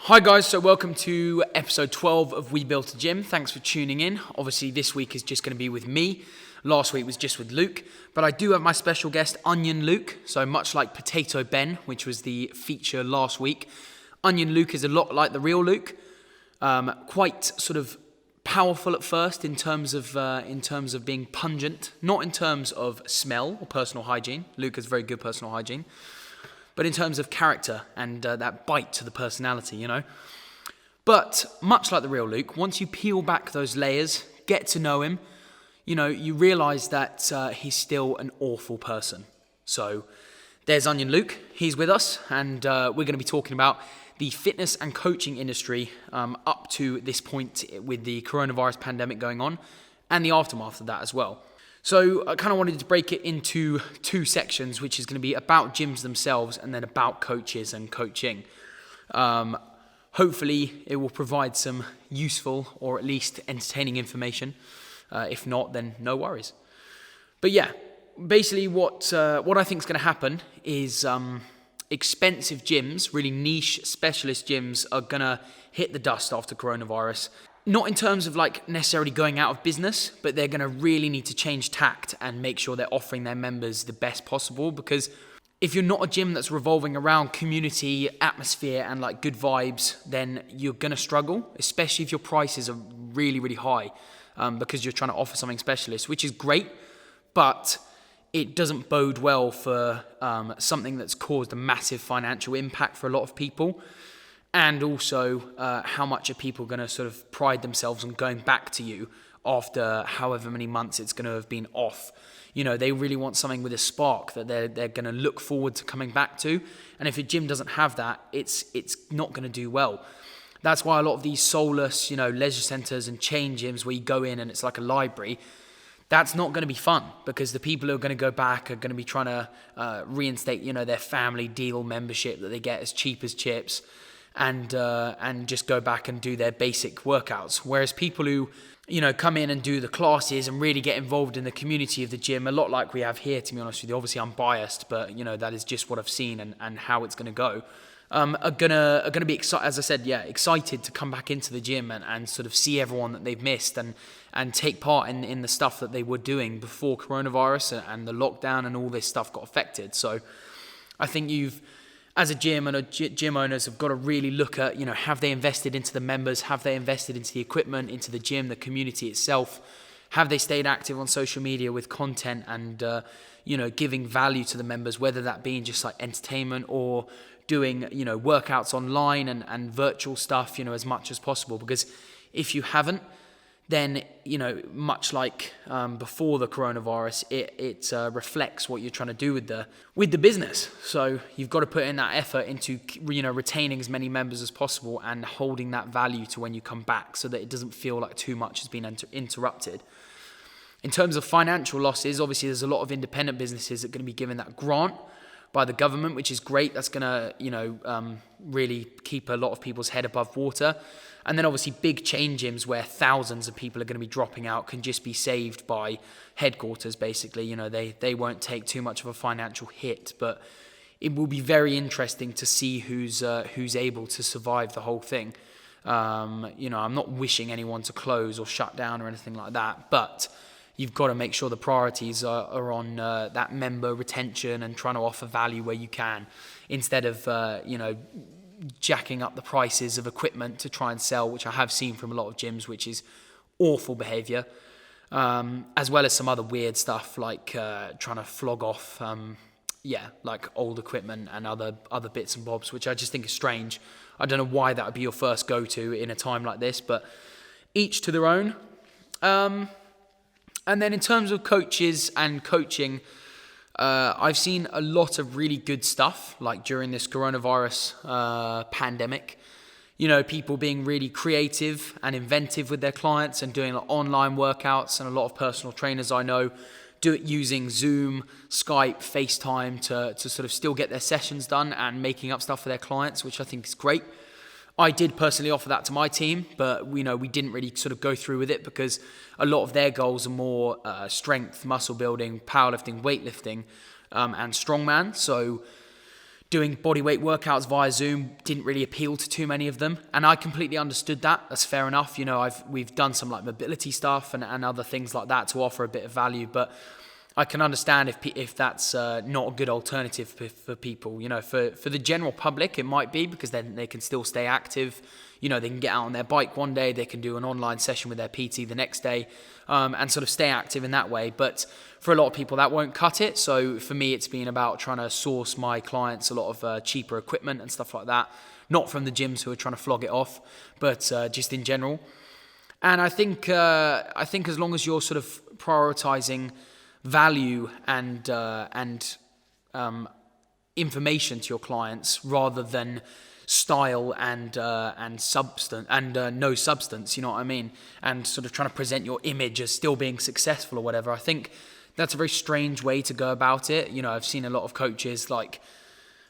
Hi guys, so welcome to episode 12 of We Built a Gym. Thanks for tuning in. Obviously this week is just going to be with me. Last week was just with Luke, but I do have my special guest, Onion Luke. So much like Potato Ben, which was the feature last week, Onion Luke is a lot like the real Luke. Quite sort of powerful at first in terms of being pungent, not in terms of smell or personal hygiene. Luke has very good personal hygiene. But in terms of character and that bite to the personality, you know. But much like the real Luke, once you peel back those layers, get to know him, you know, you realise that he's still an awful person. So there's Onion Luke, he's with us, and we're going to be talking about the fitness and coaching industry up to this point with the coronavirus pandemic going on and the aftermath of that as well. So I kind of wanted to break it into two sections, which is going to be about gyms themselves and then about coaches and coaching. Hopefully it will provide some useful or at least entertaining information. If not, then no worries. But yeah, basically what I think is going to happen is expensive gyms, really niche specialist gyms, are going to hit the dust after coronavirus. Not in terms of like necessarily going out of business, but they're going to really need to change tact and make sure they're offering their members the best possible. Because if you're not a gym that's revolving around community, atmosphere and like good vibes, then you're going to struggle, especially if your prices are really, really high because you're trying to offer something specialist, which is great, but it doesn't bode well for something that's caused a massive financial impact for a lot of people. And also, how much are people going to sort of pride themselves on going back to you after however many months it's going to have been off? You know, they really want something with a spark that they're going to look forward to coming back to. And if a gym doesn't have that, it's not going to do well. That's why a lot of these soulless, you know, leisure centers and chain gyms where you go in and it's like a library, that's not going to be fun because the people who are going to go back are going to be trying to reinstate, you know, their family deal membership that they get as cheap as chips. And just go back and do their basic workouts. Whereas people who, you know, come in and do the classes and really get involved in the community of the gym, a lot like we have here, to be honest with you. Obviously, I'm biased, but, you know, that is just what I've seen and how it's going to go. Are gonna be excited, as I said, excited to come back into the gym and sort of see everyone that they've missed and take part in the stuff that they were doing before coronavirus and the lockdown and all this stuff got affected. So I think as a gym and gym owners have got to really look at, you know, have they invested into the members? Have they invested into the equipment, into the gym, the community itself? Have they stayed active on social media with content and, you know, giving value to the members, whether that being just like entertainment or doing, you know, workouts online and virtual stuff, you know, as much as possible? Because if you haven't, then, you know, much like before the coronavirus, it reflects what you're trying to do with the business. So you've got to put in that effort into, you know, retaining as many members as possible and holding that value to when you come back so that it doesn't feel like too much has been interrupted. In terms of financial losses, obviously there's a lot of independent businesses that are going to be given that grant by the government, which is great. That's going to, you know, really keep a lot of people's head above water. And then obviously big chain gyms where thousands of people are going to be dropping out can just be saved by headquarters, basically. You know, they won't take too much of a financial hit, but it will be very interesting to see who's able to survive the whole thing. You know, I'm not wishing anyone to close or shut down or anything like that, but you've got to make sure the priorities are on that member retention and trying to offer value where you can, instead of, you know, jacking up the prices of equipment to try and sell, which I have seen from a lot of gyms, which is awful behavior, as well as some other weird stuff like trying to flog off, like old equipment and other bits and bobs, which I just think is strange. I don't know why that would be your first go-to in a time like this, but each to their own. And then in terms of coaches and coaching, I've seen a lot of really good stuff, like during this coronavirus pandemic. You know, people being really creative and inventive with their clients and doing like online workouts, and a lot of personal trainers I know do it using Zoom, Skype, FaceTime to sort of still get their sessions done and making up stuff for their clients, which I think is great. I did personally offer that to my team, but we didn't really sort of go through with it because a lot of their goals are more strength, muscle building, powerlifting, weightlifting, and strongman. So doing bodyweight workouts via Zoom didn't really appeal to too many of them, and I completely understood that. That's fair enough. We've done some like mobility stuff and other things like that to offer a bit of value, but I can understand if that's not a good alternative for people. For the general public, it might be, because then they can still stay active. They can get out on their bike one day, they can do an online session with their PT the next day, and sort of stay active in that way. But for a lot of people, that won't cut it. So for me, it's been about trying to source my clients a lot of cheaper equipment and stuff like that. Not from the gyms who are trying to flog it off, but just in general. And I think as long as you're sort of prioritizing value and information to your clients rather than style and substance and no substance, you know what I mean, and sort of trying to present your image as still being successful or whatever, I think that's a very strange way to go about it. I've seen a lot of coaches like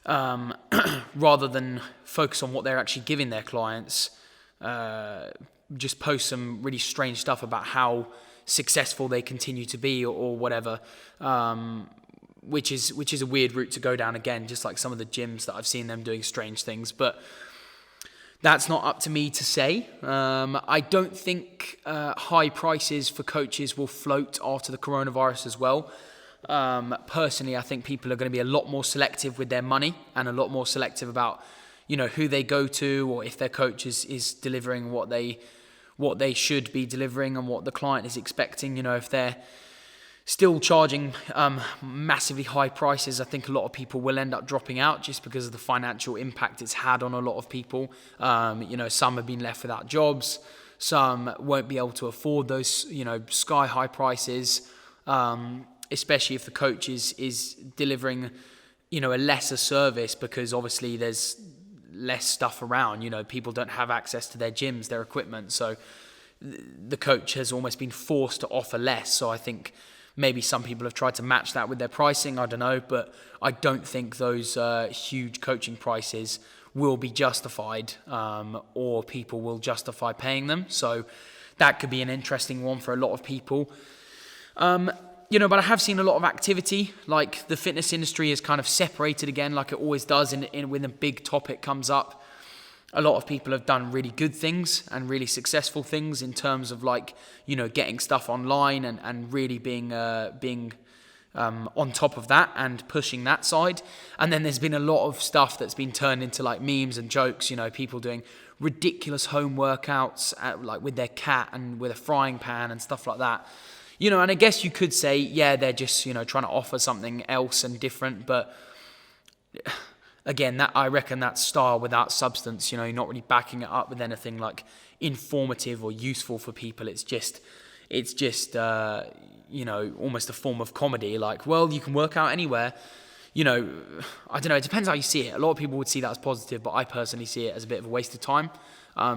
rather than focus on what they're actually giving their clients, just post some really strange stuff about how successful they continue to be or whatever, which is a weird route to go down again, just like some of the gyms that I've seen them doing strange things. But that's not up to me to say. I don't think high prices for coaches will float after the coronavirus as well. Personally, I think people are going to be a lot more selective with their money and a lot more selective about who they go to, or if their coach is delivering what they should be delivering and what the client is expecting. If they're still charging massively high prices, I think a lot of people will end up dropping out just because of the financial impact it's had on a lot of people. Some have been left without jobs, some won't be able to afford those sky high prices, especially if the coach is delivering a lesser service, because obviously there's less stuff around. People don't have access to their gyms, their equipment, so the coach has almost been forced to offer less. So I think maybe some people have tried to match that with their pricing, I don't know, but I don't think those huge coaching prices will be justified, or people will justify paying them. So that could be an interesting one for a lot of people. But I have seen a lot of activity, like the fitness industry is kind of separated again, like it always does when a big topic comes up. A lot of people have done really good things and really successful things in terms of getting stuff online and really being on top of that and pushing that side. And then there's been a lot of stuff that's been turned into like memes and jokes, people doing ridiculous home workouts like with their cat and with a frying pan and stuff like that. And I guess you could say, yeah, they're just, trying to offer something else and different. But again, I reckon that's style without substance. You're not really backing it up with anything like informative or useful for people. It's just almost a form of comedy. Like, well, you can work out anywhere. I don't know. It depends how you see it. A lot of people would see that as positive, but I personally see it as a bit of a waste of time.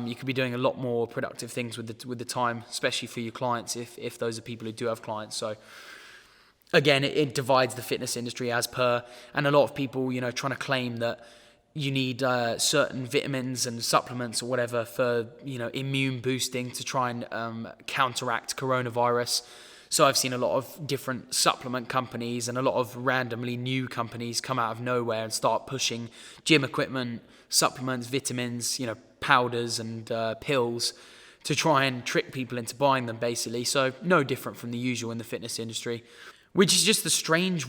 You could be doing a lot more productive things with the time, especially for your clients, if those are people who do have clients. So again, it divides the fitness industry as per, and a lot of people, trying to claim that you need certain vitamins and supplements or whatever for, immune boosting to try and counteract coronavirus. So I've seen a lot of different supplement companies and a lot of randomly new companies come out of nowhere and start pushing gym equipment, supplements, vitamins, powders and pills to try and trick people into buying them, basically. So no different from the usual in the fitness industry, which is just a strange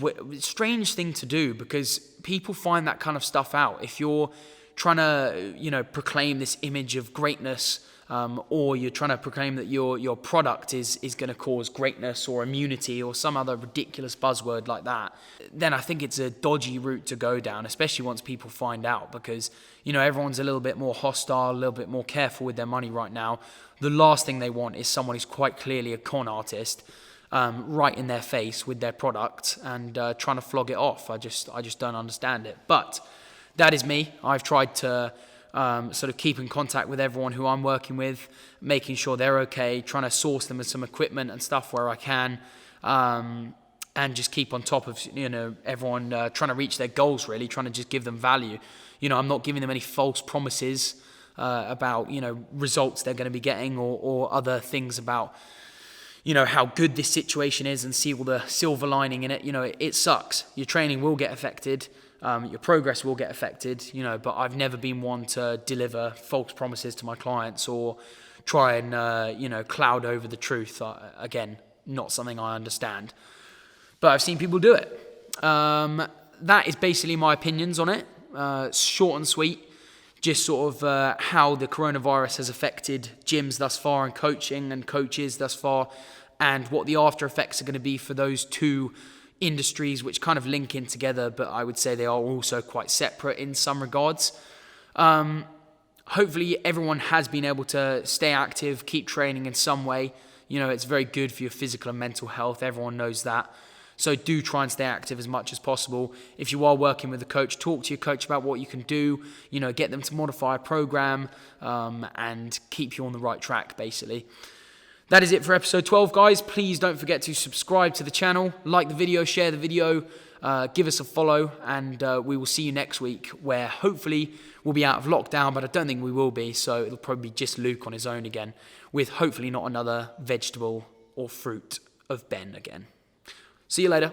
thing to do, because people find that kind of stuff out. If you're trying to, proclaim this image of greatness, or you're trying to proclaim that your product is going to cause greatness or immunity or some other ridiculous buzzword like that, then I think it's a dodgy route to go down, especially once people find out, because, everyone's a little bit more hostile, a little bit more careful with their money right now. The last thing they want is someone who's quite clearly a con artist, right in their face with their product and trying to flog it off. I just don't understand it. But that is me. I've tried to sort of keep in contact with everyone who I'm working with, making sure they're okay, trying to source them with some equipment and stuff where I can, and just keep on top of everyone trying to reach their goals, really, trying to just give them value. I'm not giving them any false promises about results they're going to be getting or other things about how good this situation is and see all the silver lining in it. It sucks. Your training will get affected. your progress will get affected, but I've never been one to deliver false promises to my clients or try and, cloud over the truth. Again, not something I understand. But I've seen people do it. That is basically my opinions on it. Short and sweet. Just sort of how the coronavirus has affected gyms thus far and coaching and coaches thus far, and what the after effects are going to be for those two industries, which kind of link in together, but I would say they are also quite separate in some regards. Hopefully everyone has been able to stay active, keep training in some way. It's very good for your physical and mental health. Everyone knows that. So do try and stay active as much as possible. If you are working with a coach, talk to your coach about what you can do, get them to modify a program and keep you on the right track, basically. That is it for episode 12, guys. Please don't forget to subscribe to the channel, like the video, share the video, give us a follow, and we will see you next week, where hopefully we'll be out of lockdown, but I don't think we will be, so it'll probably be just Luke on his own again, with hopefully not another vegetable or fruit of Ben again. See you later.